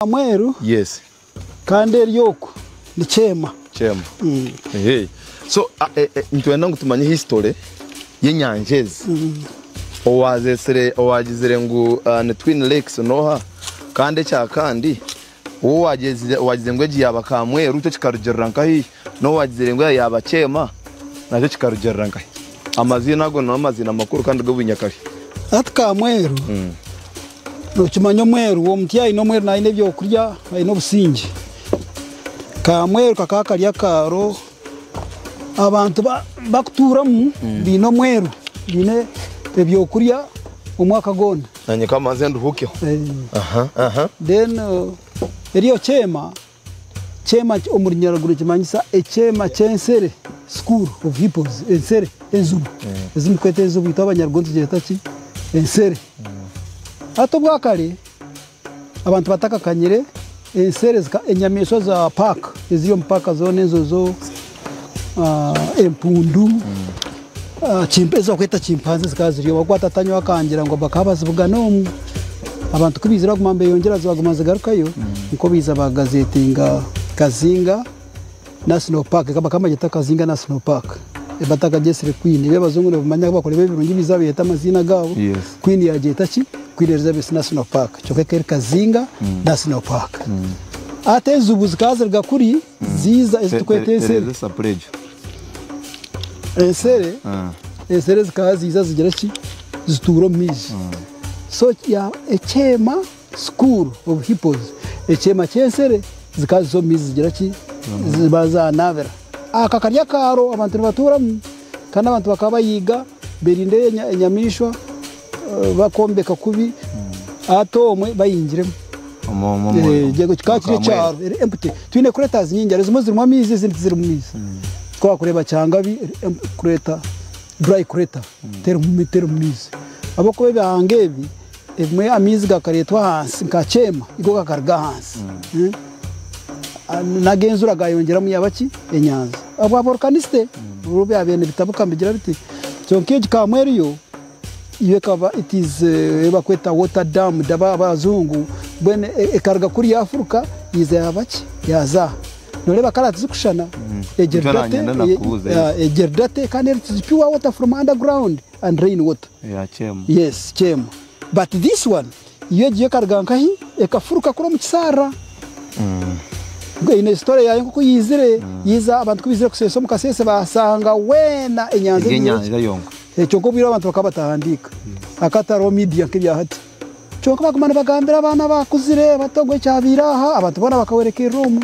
Mweru yes kandi eryoko ni chema hey so ntwenda ngutumanye history y'enyanjezi owagizire ngu ne Twin Lakes noha kandi cyakandi wo wagize ngo yaba Kamweru cyo kikarugerera nkahi no wagizire ngo yaba Chema nacyo kikarugerera nkahi amazina go no amazina makuru kandi go bunyakari at Kamweru no kimanyo Mweru wo mutyayi no Mweru naine byo kurya no busingi Kamweru kakakariya karo abantu bakuturamu bino Mweru bine ebyo kurya umwaka gone nanye kamaze nduhukeho then eriyo Chema omurinyaraguru kimanyisa Chema Chensere School of Hippos ensere enzubu ezimkwete enzubu itabanyargonzi jetaki ensere ato bwakare abantu bataka kanyire ensere enyamesho za park eziriyo mpaka zone nzozo empundu chimpeza kweta chimpanze zikaziriyo bakwatatanywa kangira ngo bakabazivuga no abantu kubizira kumambe yongera zibagamaze garukayo nko biza bagazetinga Kazinga National Park kama gita Kazinga National Park bataka Jesre Queen bebazungu bamanya bakore bebirungi bizabe yeta amazina gabo Queen ya jeta ki Queen Elizabeth National Park chokeke Kazinga National Park ate zubu zikazirga kuri ziza ezitukwetese ensere zikaziza zigera ki zituro mizi so ya Chema School of Hippos Chema Chensere zikazo mizi zigera ki zibaza navera akakarya karo abantu baturamu kana abantu bakaba yiga berinde enyamishwa bakombeka kubi atomwe bayingiremo jego kikakire cyaro empty twine creators nyingi zimwe ziri mu mizi zindi ziri mu mizi kwa kureba cyangabi creator dry creator ter mu mizi abako bebangebi emwe amizi gakaretwa hansi nka Chema igo gakarga hansi nagenzura gayongera mu yabaki enyanza abo volcaniste rube abene bitabuka mbigira biti cyonke Kamweru yo iwe kava it is bakweta water dam daba bazungu bene ekarga kuri Afrika iza yabaki yaza noleba kala tizikushana ejerdate can it is pure water from underground and rain water Chema yes Chema but this one iwe karga nkahi ekafuruka kuro mu kisara ine story yayo kuko yizire yiza abantu kubizire kuseso mukasese basanga wena enyanza yonga cyoko biro abantu bakabatahandika akataro media kibya hati cyoko bakumana bagambira abana bakuzire batogwe cyabiraha abantu bona bakawereka room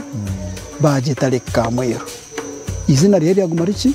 baje tale Kamweru izina rero yagumara iki